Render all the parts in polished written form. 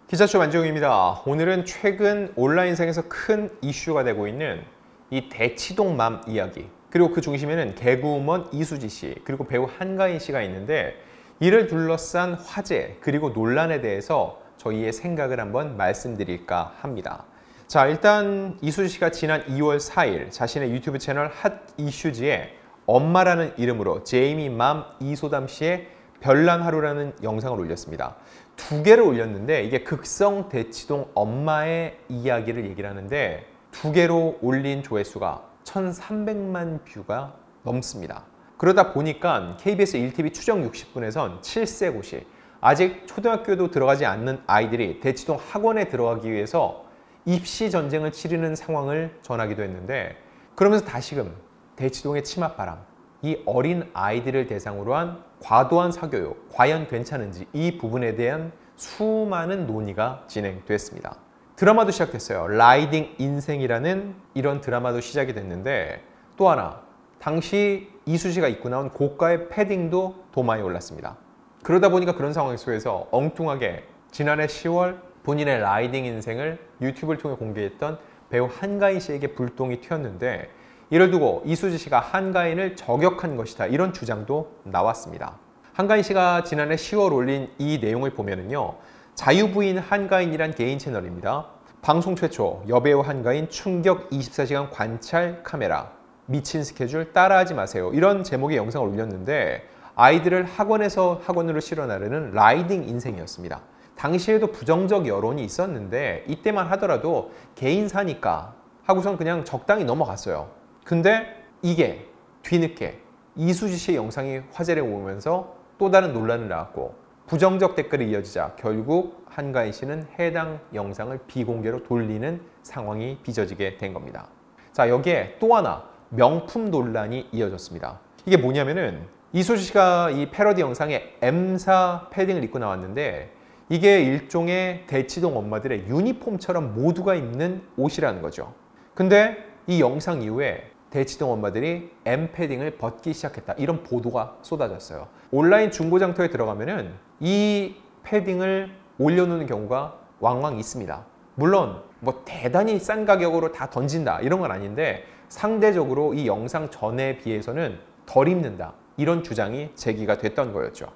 기자쇼 만지용입니다. 오늘은 최근 온라인상에서 큰 이슈가 되고 있는 이 대치동맘 이야기, 그리고 그 중심에는 개그우먼 이수지 씨, 그리고 배우 한가인 씨가 있는데, 이를 둘러싼 화제 그리고 논란에 대해서 저희의 생각을 한번 말씀드릴까 합니다. 자, 일단 이수지 씨가 지난 2월 4일 자신의 유튜브 채널 핫 이슈지에 엄마라는 이름으로 제이미 맘 이소담 씨의 별난 하루라는 영상을 올렸습니다. 2개를 올렸는데 이게 극성 대치동 엄마의 이야기를 얘기를 하는데, 2개로 올린 조회수가 1,300만 뷰가 넘습니다. 그러다 보니까 KBS 1TV 추정 60분에선 7세 고시, 아직 초등학교도 들어가지 않는 아이들이 대치동 학원에 들어가기 위해서 입시 전쟁을 치르는 상황을 전하기도 했는데, 그러면서 다시금 대치동의 치맛바람, 이 어린 아이들을 대상으로 한 과도한 사교육, 과연 괜찮은지 이 부분에 대한 수많은 논의가 진행됐습니다. 드라마도 시작됐어요. 라이딩 인생이라는 이런 드라마도 시작이 됐는데, 또 하나, 당시 이수지가 입고 나온 고가의 패딩도 도마에 올랐습니다. 그러다 보니까 그런 상황 속에서 엉뚱하게 지난해 10월 본인의 라이딩 인생을 유튜브를 통해 공개했던 배우 한가인 씨에게 불똥이 튀었는데, 이를 두고 이수지 씨가 한가인을 저격한 것이다, 이런 주장도 나왔습니다. 한가인 씨가 지난해 10월 올린 이 내용을 보면은요, 자유부인 한가인이란 개인 채널입니다. 방송 최초 여배우 한가인 충격 24시간 관찰 카메라, 미친 스케줄 따라하지 마세요, 이런 제목의 영상을 올렸는데, 아이들을 학원에서 학원으로 실어 나르는 라이딩 인생이었습니다. 당시에도 부정적 여론이 있었는데 이때만 하더라도 개인사니까 하고선 그냥 적당히 넘어갔어요. 근데 이게 뒤늦게 이수지 씨의 영상이 화제를 모으면서 또 다른 논란을 낳았고, 부정적 댓글이 이어지자 결국 한가인 씨는 해당 영상을 비공개로 돌리는 상황이 빚어지게 된 겁니다. 자, 여기에 또 하나 명품 논란이 이어졌습니다. 이게 뭐냐면은, 이수지 씨가 이 패러디 영상에 M사 패딩을 입고 나왔는데, 이게 일종의 대치동 엄마들의 유니폼처럼 모두가 입는 옷이라는 거죠. 근데 이 영상 이후에 대치동 엄마들이 M 패딩을 벗기 시작했다, 이런 보도가 쏟아졌어요. 온라인 중고장터에 들어가면은 이 패딩을 올려놓는 경우가 왕왕 있습니다. 물론 뭐 대단히 싼 가격으로 다 던진다 이런 건 아닌데, 상대적으로 이 영상 전에 비해서는 덜 입는다, 이런 주장이 제기가 됐던 거였죠.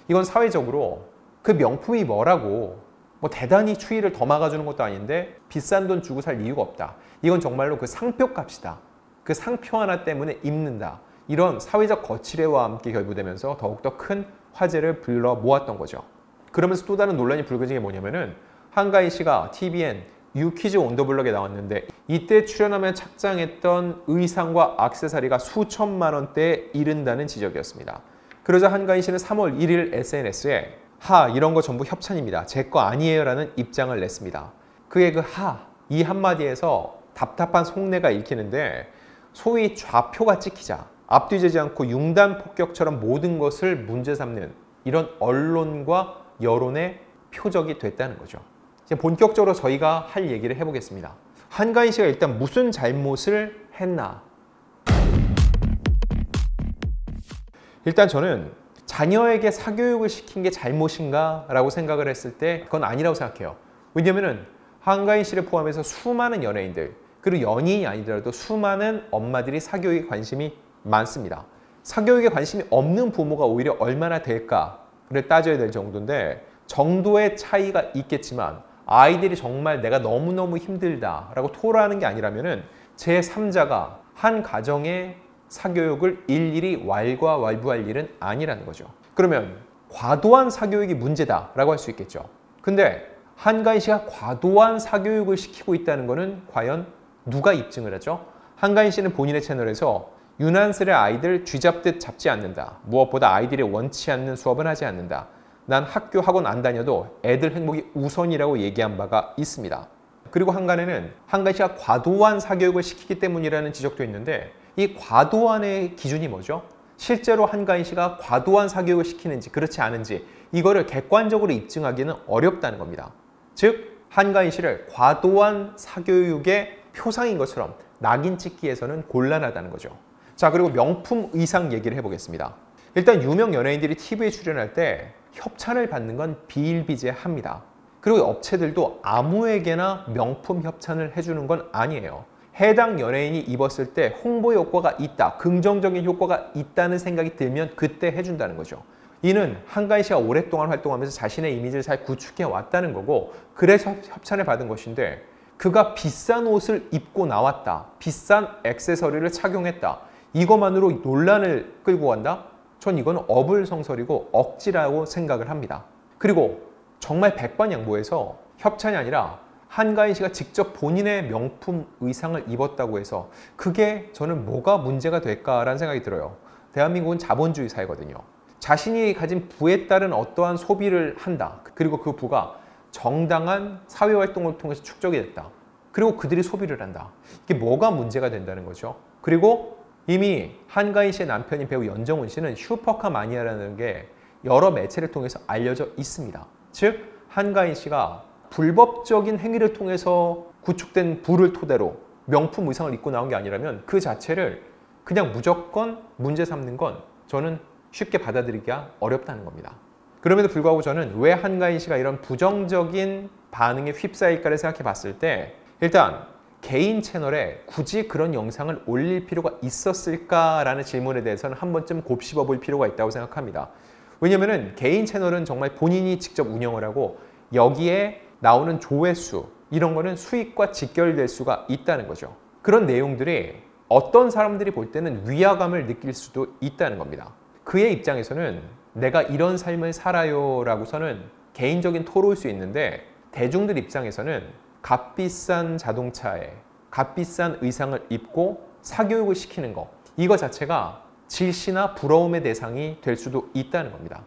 이건 사회적으로 그 명품이 뭐라고 뭐 대단히 추위를 더 막아주는 것도 아닌데 비싼 돈 주고 살 이유가 없다, 이건 정말로 그 상표값이다, 그 상표 하나 때문에 입는다, 이런 사회적 거칠애와 함께 결부되면서 더욱더 큰 화제를 불러 모았던 거죠. 그러면서 또 다른 논란이 불거진 게 뭐냐면은, 한가인 씨가 TVN 유퀴즈 온 더 블럭에 나왔는데, 이때 출연하며 착장했던 의상과 액세서리가 수천만 원대에 이른다는 지적이었습니다. 그러자 한가인 씨는 3월 1일 SNS에 이런 거 전부 협찬입니다, 제 거 아니에요 라는 입장을 냈습니다. 그의 그 이 한마디에서 답답한 속내가 읽히는데, 소위 좌표가 찍히자 앞뒤지지 않고 융단 폭격처럼 모든 것을 문제 삼는 이런 언론과 여론의 표적이 됐다는 거죠. 이제 본격적으로 저희가 할 얘기를 해보겠습니다. 한가인 씨가 일단 무슨 잘못을 했나? 일단 저는 자녀에게 사교육을 시킨 게 잘못인가 라고 생각을 했을 때 그건 아니라고 생각해요. 왜냐면은 한가인 씨를 포함해서 수많은 연예인들, 그리고 연인이 아니더라도 수많은 엄마들이 사교육에 관심이 많습니다. 사교육에 관심이 없는 부모가 오히려 얼마나 될까를 따져야 될 정도인데, 정도의 차이가 있겠지만 아이들이 정말 내가 너무너무 힘들다라고 토로하는 게 아니라면은 제3자가 한 가정의 사교육을 일일이 왈가왈부할 일은 아니라는 거죠. 그러면 과도한 사교육이 문제다라고 할 수 있겠죠. 근데 한가인 씨가 과도한 사교육을 시키고 있다는 거는 과연 누가 입증을 하죠? 한가인 씨는 본인의 채널에서 유난스레 아이들 쥐잡듯 잡지 않는다, 무엇보다 아이들이 원치 않는 수업은 하지 않는다, 난 학교 학원 안 다녀도 애들 행복이 우선이라고 얘기한 바가 있습니다. 그리고 한가인 씨가 과도한 사교육을 시키기 때문이라는 지적도 있는데, 이 과도한의 기준이 뭐죠? 실제로 한가인 씨가 과도한 사교육을 시키는지 그렇지 않은지 이거를 객관적으로 입증하기는 어렵다는 겁니다. 즉 한가인 씨를 과도한 사교육의 표상인 것처럼 낙인 찍기에서는 곤란하다는 거죠. 자, 그리고 명품 의상 얘기를 해보겠습니다. 일단 유명 연예인들이 TV에 출연할 때 협찬을 받는 건 비일비재합니다. 그리고 업체들도 아무에게나 명품 협찬을 해주는 건 아니에요. 해당 연예인이 입었을 때 홍보 효과가 있다, 긍정적인 효과가 있다는 생각이 들면 그때 해준다는 거죠. 이는 한가인 씨가 오랫동안 활동하면서 자신의 이미지를 잘 구축해 왔다는 거고, 그래서 협찬을 받은 것인데, 그가 비싼 옷을 입고 나왔다, 비싼 액세서리를 착용했다, 이것만으로 논란을 끌고 간다? 전 이건 어불성설이고 억지라고 생각을 합니다. 그리고 정말 백반양보해서 협찬이 아니라 한가인 씨가 직접 본인의 명품 의상을 입었다고 해서 그게 저는 뭐가 문제가 될까라는 생각이 들어요. 대한민국은 자본주의 사회거든요. 자신이 가진 부에 따른 어떠한 소비를 한다. 그리고 그 부가 정당한 사회활동을 통해서 축적이 됐다. 그리고 그들이 소비를 한다. 이게 뭐가 문제가 된다는 거죠. 그리고 이미 한가인 씨의 남편인 배우 연정훈 씨는 슈퍼카 마니아라는 게 여러 매체를 통해서 알려져 있습니다. 즉, 한가인 씨가 불법적인 행위를 통해서 구축된 부를 토대로 명품 의상을 입고 나온 게 아니라면 그 자체를 그냥 무조건 문제 삼는 건 저는 쉽게 받아들이기가 어렵다는 겁니다. 그럼에도 불구하고 저는 왜 한가인 씨가 이런 부정적인 반응에 휩싸일까를 생각해 봤을 때, 일단 개인 채널에 굳이 그런 영상을 올릴 필요가 있었을까라는 질문에 대해서는 한 번쯤 곱씹어 볼 필요가 있다고 생각합니다. 왜냐면은 개인 채널은 정말 본인이 직접 운영을 하고 여기에 나오는 조회수, 이런 거는 수익과 직결될 수가 있다는 거죠. 그런 내용들이 어떤 사람들이 볼 때는 위화감을 느낄 수도 있다는 겁니다. 그의 입장에서는 내가 이런 삶을 살아요 라고서는 개인적인 토로일 수 있는데, 대중들 입장에서는 값비싼 자동차에 값비싼 의상을 입고 사교육을 시키는 거, 이거 자체가 질시나 부러움의 대상이 될 수도 있다는 겁니다.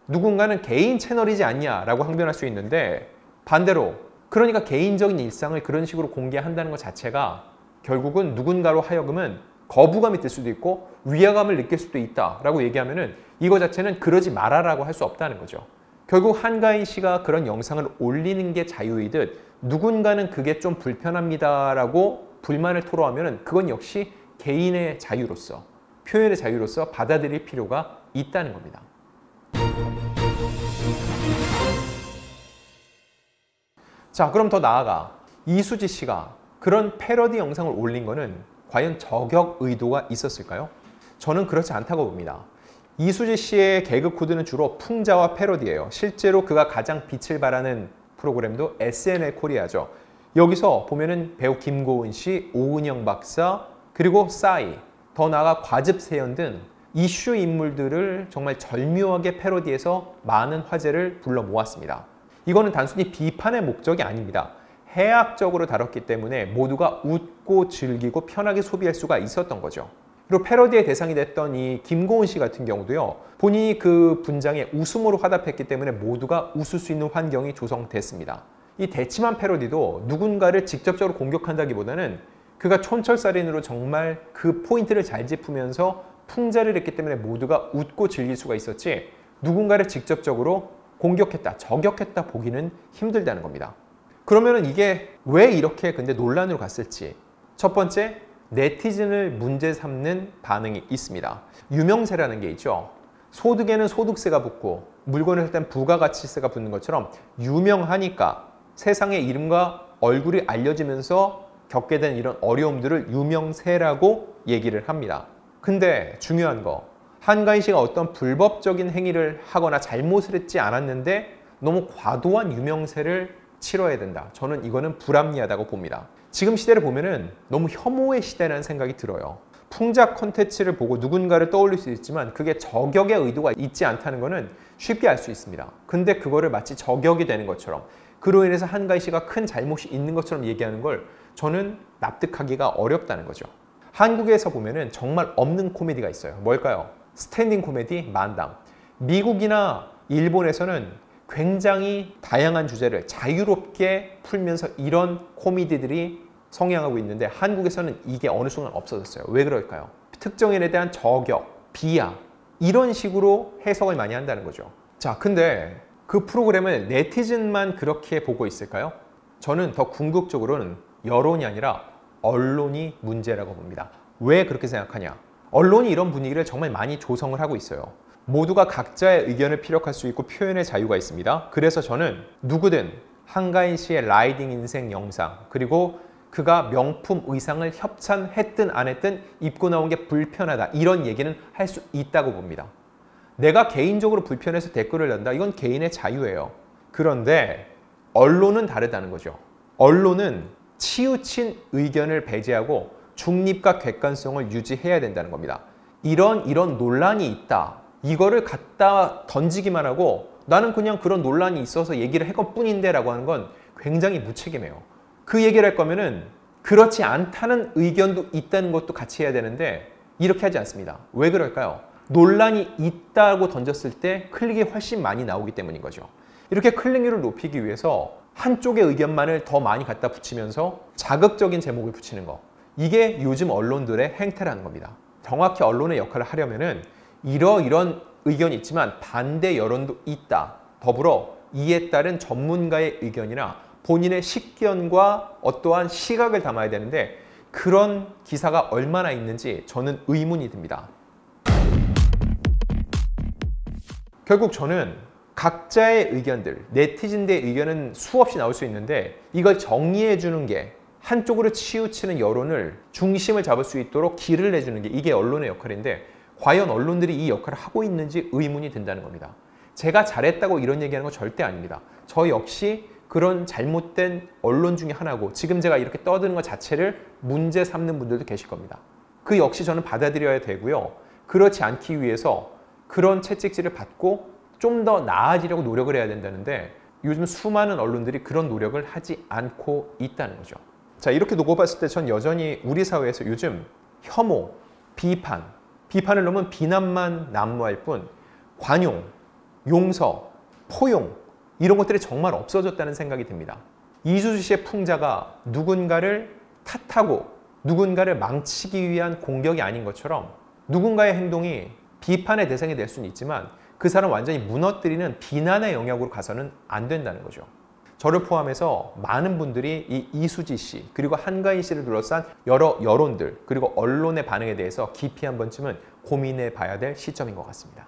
누군가는 개인 채널이지 않냐라고 항변할 수 있는데, 반대로 그러니까 개인적인 일상을 그런 식으로 공개한다는 것 자체가 결국은 누군가로 하여금은 거부감이 들 수도 있고 위화감을 느낄 수도 있다라고 얘기하면은 이거 자체는 그러지 말아라고 할 수 없다는 거죠. 결국 한가인 씨가 그런 영상을 올리는 게 자유이듯 누군가는 그게 좀 불편합니다라고 불만을 토로하면은 그건 역시 개인의 자유로서, 표현의 자유로서 받아들일 필요가 있다는 겁니다. 자, 그럼 더 나아가 이수지 씨가 그런 패러디 영상을 올린 거는 과연 저격 의도가 있었을까요? 저는 그렇지 않다고 봅니다. 이수지 씨의 개그 코드는 주로 풍자와 패러디예요. 실제로 그가 가장 빛을 발하는 프로그램도 SNL 코리아죠. 여기서 보면은 배우 김고은 씨, 오은영 박사, 그리고 싸이, 더 나아가 과즙세연 등 이슈 인물들을 정말 절묘하게 패러디해서 많은 화제를 불러 모았습니다. 이거는 단순히 비판의 목적이 아닙니다. 해학적으로 다뤘기 때문에 모두가 웃고 즐기고 편하게 소비할 수가 있었던 거죠. 그리고 패러디의 대상이 됐던 이 김고은 씨 같은 경우도요, 본인이 그 분장에 웃음으로 화답했기 때문에 모두가 웃을 수 있는 환경이 조성됐습니다. 이 대치만 패러디도 누군가를 직접적으로 공격한다기보다는 그가 촌철살인으로 정말 그 포인트를 잘 짚으면서 풍자를 했기 때문에 모두가 웃고 즐길 수가 있었지, 누군가를 직접적으로 공격했다, 저격했다 보기는 힘들다는 겁니다. 그러면은 이게 왜 이렇게 근데 논란으로 갔을지, 첫 번째, 네티즌을 문제 삼는 반응이 있습니다. 유명세라는 게 있죠. 소득에는 소득세가 붙고 물건을 살 땐 부가가치세가 붙는 것처럼 유명하니까 세상의 이름과 얼굴이 알려지면서 겪게 된 이런 어려움들을 유명세라고 얘기를 합니다. 근데 중요한 거, 한가인 씨가 어떤 불법적인 행위를 하거나 잘못을 했지 않았는데 너무 과도한 유명세를 치러야 된다. 저는 이거는 불합리하다고 봅니다. 지금 시대를 보면은 너무 혐오의 시대라는 생각이 들어요. 풍자 콘텐츠를 보고 누군가를 떠올릴 수 있지만 그게 저격의 의도가 있지 않다는 거는 쉽게 알 수 있습니다. 근데 그거를 마치 저격이 되는 것처럼, 그로 인해서 한가인 씨가 큰 잘못이 있는 것처럼 얘기하는 걸 저는 납득하기가 어렵다는 거죠. 한국에서 보면은 정말 없는 코미디가 있어요. 뭘까요? 스탠딩 코미디 만담. 미국이나 일본에서는 굉장히 다양한 주제를 자유롭게 풀면서 이런 코미디들이 성행하고 있는데 한국에서는 이게 어느 순간 없어졌어요. 왜 그럴까요? 특정인에 대한 저격, 비하, 이런 식으로 해석을 많이 한다는 거죠. 자, 근데 그 프로그램을 네티즌만 그렇게 보고 있을까요? 저는 더 궁극적으로는 여론이 아니라 언론이 문제라고 봅니다. 왜 그렇게 생각하냐? 언론이 이런 분위기를 정말 많이 조성을 하고 있어요. 모두가 각자의 의견을 피력할 수 있고 표현의 자유가 있습니다. 그래서 저는 누구든 한가인 씨의 라이딩 인생 영상, 그리고 그가 명품 의상을 협찬했든 안 했든 입고 나온 게 불편하다, 이런 얘기는 할 수 있다고 봅니다. 내가 개인적으로 불편해서 댓글을 단다, 이건 개인의 자유예요. 그런데 언론은 다르다는 거죠. 언론은 치우친 의견을 배제하고 중립과 객관성을 유지해야 된다는 겁니다. 이런 논란이 있다, 이거를 갖다 던지기만 하고 나는 그냥 그런 논란이 있어서 얘기를 할 것뿐인데 라고 하는 건 굉장히 무책임해요. 그 얘기를 할 거면은 그렇지 않다는 의견도 있다는 것도 같이 해야 되는데 이렇게 하지 않습니다. 왜 그럴까요? 논란이 있다고 던졌을 때 클릭이 훨씬 많이 나오기 때문인 거죠. 이렇게 클릭률을 높이기 위해서 한쪽의 의견만을 더 많이 갖다 붙이면서 자극적인 제목을 붙이는 거, 이게 요즘 언론들의 행태라는 겁니다. 정확히 언론의 역할을 하려면은 이런 의견이 있지만 반대 여론도 있다, 더불어 이에 따른 전문가의 의견이나 본인의 식견과 어떠한 시각을 담아야 되는데 그런 기사가 얼마나 있는지 저는 의문이 듭니다. 결국 저는 각자의 의견들, 네티즌들의 의견은 수없이 나올 수 있는데 이걸 정리해 주는 게, 한쪽으로 치우치는 여론을 중심을 잡을 수 있도록 길을 내주는 게 이게 언론의 역할인데 과연 언론들이 이 역할을 하고 있는지 의문이 든다는 겁니다. 제가 잘했다고 이런 얘기하는 건 절대 아닙니다. 저 역시 그런 잘못된 언론 중에 하나고 지금 제가 이렇게 떠드는 것 자체를 문제 삼는 분들도 계실 겁니다. 그 역시 저는 받아들여야 되고요. 그렇지 않기 위해서 그런 채찍질을 받고 좀 더 나아지려고 노력을 해야 된다는데 요즘 수많은 언론들이 그런 노력을 하지 않고 있다는 거죠. 자, 이렇게 놓고 봤을 때 전 여전히 우리 사회에서 요즘 혐오, 비판을 넘은 비난만 난무할 뿐 관용, 용서, 포용 이런 것들이 정말 없어졌다는 생각이 듭니다. 이수지 씨의 풍자가 누군가를 탓하고 누군가를 망치기 위한 공격이 아닌 것처럼 누군가의 행동이 비판의 대상이 될 수는 있지만 그 사람 완전히 무너뜨리는 비난의 영역으로 가서는 안 된다는 거죠. 저를 포함해서 많은 분들이 이 이수지 씨 그리고 한가인 씨를 둘러싼 여러 여론들 그리고 언론의 반응에 대해서 깊이 한 번쯤은 고민해 봐야 될 시점인 것 같습니다.